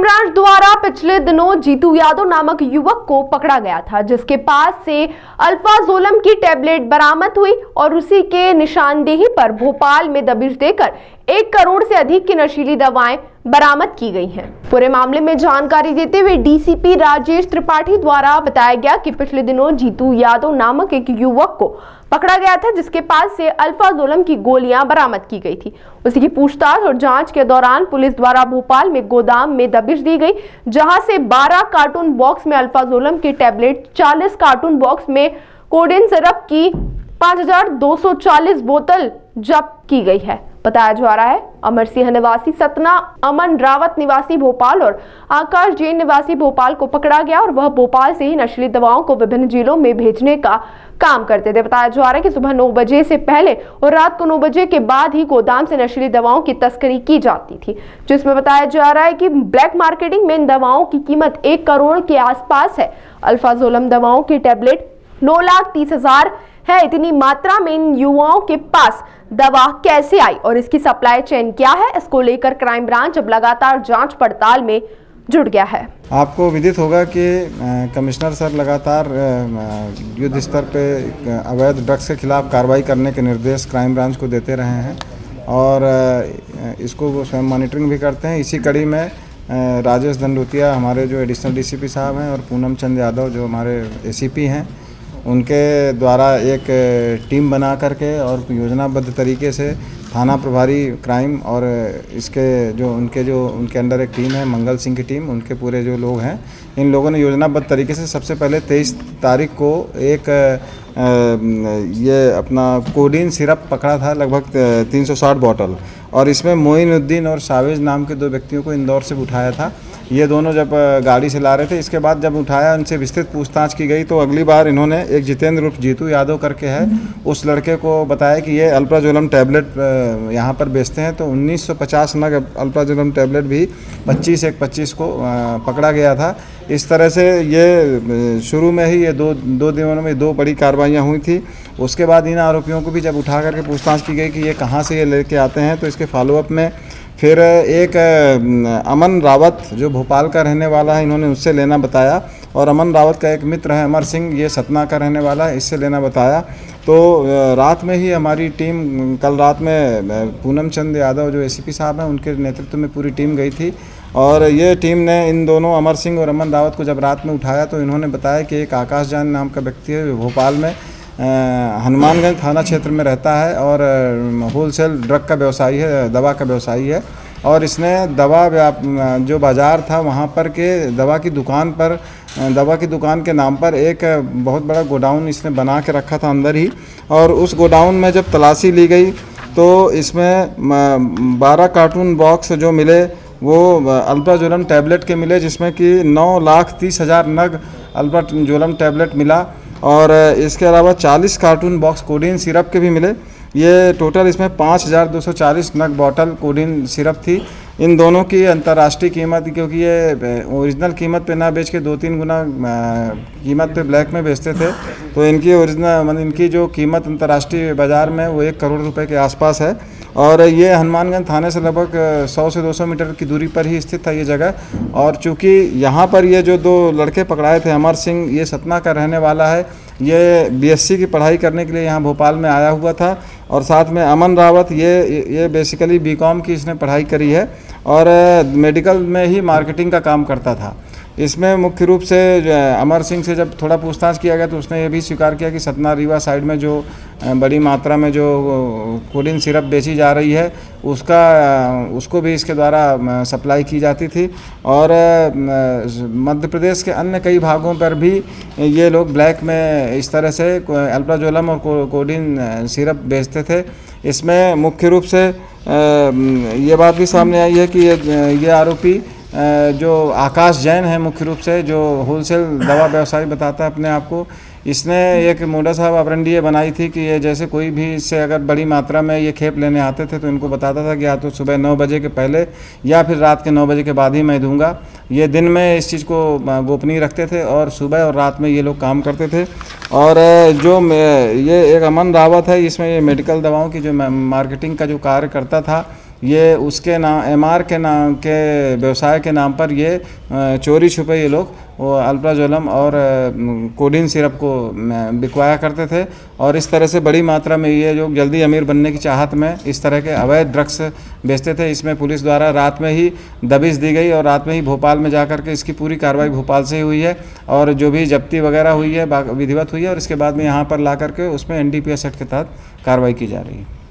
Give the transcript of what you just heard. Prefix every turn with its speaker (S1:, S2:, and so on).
S1: Branch द्वारा पिछले दिनों जीतू यादव नामक युवक को पकड़ा गया था, जिसके पास से अल्फाजोलम की टैबलेट बरामद हुई और उसी के निशानदेही पर भोपाल में दबिश देकर 1 करोड़ से अधिक की नशीली दवाएं बरामद की गई हैं। पूरे मामले में जानकारी देते हुए डीसीपी राजेश त्रिपाठी द्वारा बताया गया कि पिछले दिनों जीतू यादव नामक एक युवक को पकड़ा गया था, जिसके पास से अल्फाजोलम की गोलियां बरामद की गई थी। उसी की पूछताछ और जांच के दौरान पुलिस द्वारा भोपाल में गोदाम में दबिश दी गई, जहां से 12 कार्टून बॉक्स में अल्फाजोलम की टैबलेट, 40 कार्टून बॉक्स में कोडेन सिरप की 5240 बोतल जब्त की गई है। बताया जा रहा है अमर सिंह निवासी सतना, अमन रावत निवासी भोपाल और आकाश जैन निवासी भोपाल को पकड़ा गया और वह भोपाल से ही नशीली दवाओं को विभिन्न जिलों में भेजने का काम करते थे। बताया जा रहा है कि सुबह 9 बजे से पहले और रात को 9 बजे के बाद ही गोदाम से नशीली दवाओं की तस्करी की जाती थी, जिसमें बताया जा रहा है कि ब्लैक मार्केटिंग में इन दवाओं की कीमत 1 करोड़ के आसपास है। अल्फाजोलम दवाओं की टैबलेट 9,30,000 है। इतनी मात्रा में इन युवाओं के पास दवा कैसे आई और इसकी सप्लाई चेन क्या है, इसको लेकर क्राइम ब्रांच अब लगातार जांच पड़ताल में जुट गया है।
S2: आपको विदित होगा कि कमिश्नर सर लगातार युद्ध स्तर पे अवैध ड्रग्स के खिलाफ कार्रवाई करने के निर्देश क्राइम ब्रांच को देते रहे हैं और इसको वो स्वयं मॉनिटरिंग भी करते हैं। इसी कड़ी में राजेश दंडोतिया हमारे जो एडिशनल डीसीपी साहब हैं और पूनम चंद यादव जो हमारे एसीपी हैं, उनके द्वारा एक टीम बना करके और योजनाबद्ध तरीके से थाना प्रभारी क्राइम और उनके अंडर एक टीम है, मंगल सिंह की टीम, उनके पूरे जो लोग हैं, इन लोगों ने योजनाबद्ध तरीके से सबसे पहले 23 तारीख को एक ये अपना कोडीन सिरप पकड़ा था, लगभग 360 बॉटल, और इसमें मोइनुद्दीन और सावेज नाम के 2 व्यक्तियों को इंदौर से उठाया था। ये दोनों जब गाड़ी से ला रहे थे, इसके बाद जब उठाया, उनसे विस्तृत पूछताछ की गई तो अगली बार इन्होंने एक जितेंद्र उर्फ जीतू यादव करके है, उस लड़के को बताया कि ये अल्फाजोलम टैबलेट यहाँ पर बेचते हैं। तो 1950 नग अल्फाजोलम टैबलेट भी 25 को पकड़ा गया था। इस तरह से ये शुरू में ही ये दो दिनों में 2 बड़ी कार्रवाइयाँ हुई थी। उसके बाद इन आरोपियों को भी जब उठा करके पूछताछ की गई कि ये कहाँ से ये लेके आते हैं, तो इसके फॉलोअप में फिर एक अमन रावत जो भोपाल का रहने वाला है, इन्होंने उससे लेना बताया, और अमन रावत का एक मित्र है अमर सिंह, ये सतना का रहने वाला है, इससे लेना बताया। तो रात में ही हमारी टीम, कल रात में पूनम चंद यादव जो एसीपी साहब हैं, उनके नेतृत्व में पूरी टीम गई थी और ये टीम ने इन दोनों अमर सिंह और अमन रावत को जब रात में उठाया तो इन्होंने बताया कि एक आकाश जैन नाम का व्यक्ति है, भोपाल में हनुमानगंज थाना क्षेत्र में रहता है और होलसेल ड्रग का व्यवसायी है, दवा का व्यवसायी है, और इसने दवा जो बाज़ार था वहाँ पर के दवा की दुकान के नाम पर एक बहुत बड़ा गोडाउन इसने बना के रखा था अंदर ही। और उस गोडाउन में जब तलाशी ली गई तो इसमें 12 कार्टून बॉक्स जो मिले वो अल्फाजोलम टैबलेट के मिले, जिसमें कि 9,30,000 नग अल्फाजोलम टैबलेट मिला, और इसके अलावा 40 कार्टून बॉक्स कोडीन सिरप के भी मिले। ये टोटल इसमें 5,240 नग बॉटल कोडीन सिरप थी। इन दोनों की अंतर्राष्ट्रीय कीमत, क्योंकि ये ओरिजिनल कीमत पे ना बेच के 2-3 गुना कीमत पे ब्लैक में बेचते थे, तो इनकी ओरिजिनल मतलब इनकी जो कीमत अंतर्राष्ट्रीय बाज़ार में वो 1 करोड़ रुपए के आसपास है। और ये हनुमानगंज थाने से लगभग 100 से 200 मीटर की दूरी पर ही स्थित था ये जगह। और चूँकि यहाँ पर ये जो 2 लड़के पकड़ाए थे, अमर सिंह ये सतना का रहने वाला है, ये बीएससी की पढ़ाई करने के लिए यहाँ भोपाल में आया हुआ था, और साथ में अमन रावत ये बेसिकली बीकॉम की इसने पढ़ाई करी है और मेडिकल में ही मार्केटिंग का काम करता था। इसमें मुख्य रूप से अमर सिंह से जब थोड़ा पूछताछ किया गया तो उसने ये भी स्वीकार किया कि सतना रीवा साइड में जो बड़ी मात्रा में जो कोडीन सिरप बेची जा रही है उसको भी इसके द्वारा सप्लाई की जाती थी, और मध्य प्रदेश के अन्य कई भागों पर भी ये लोग ब्लैक में इस तरह से अल्फाजोलम और कोडीन सिरप बेचते थे। इसमें मुख्य रूप से ये बात भी सामने आई है कि ये आरोपी जो आकाश जैन है, मुख्य रूप से जो होलसेल दवा व्यवसायी बताता है अपने आप को, इसने एक मोडस ऑपरेंडी बनाई थी कि ये जैसे कोई भी इससे अगर बड़ी मात्रा में ये खेप लेने आते थे तो इनको बताता था कि या तो सुबह 9 बजे के पहले या फिर रात के 9 बजे के बाद ही मैं दूंगा। ये दिन में इस चीज़ को गोपनीय रखते थे और सुबह और रात में ये लोग काम करते थे। और जो ये एक अमन रावत है, इसमें ये मेडिकल दवाओं की जो मार्केटिंग का जो कार्य करता था, ये उसके नाम MR के नाम के व्यवसाय के नाम पर ये चोरी छुपे ये लोग वो अल्प्राजोलम और कोडीन सिरप को बिकवाया करते थे। और इस तरह से बड़ी मात्रा में ये जो जल्दी अमीर बनने की चाहत में इस तरह के अवैध ड्रग्स बेचते थे। इसमें पुलिस द्वारा रात में ही दबिश दी गई और रात में ही भोपाल में जाकर के इसकी पूरी कार्रवाई भोपाल से ही हुई है और जो भी जब्ती वगैरह हुई है विधिवत हुई है और इसके बाद में यहाँ पर ला करके उसमें NDPS एक्ट के तहत कार्रवाई की जा रही है।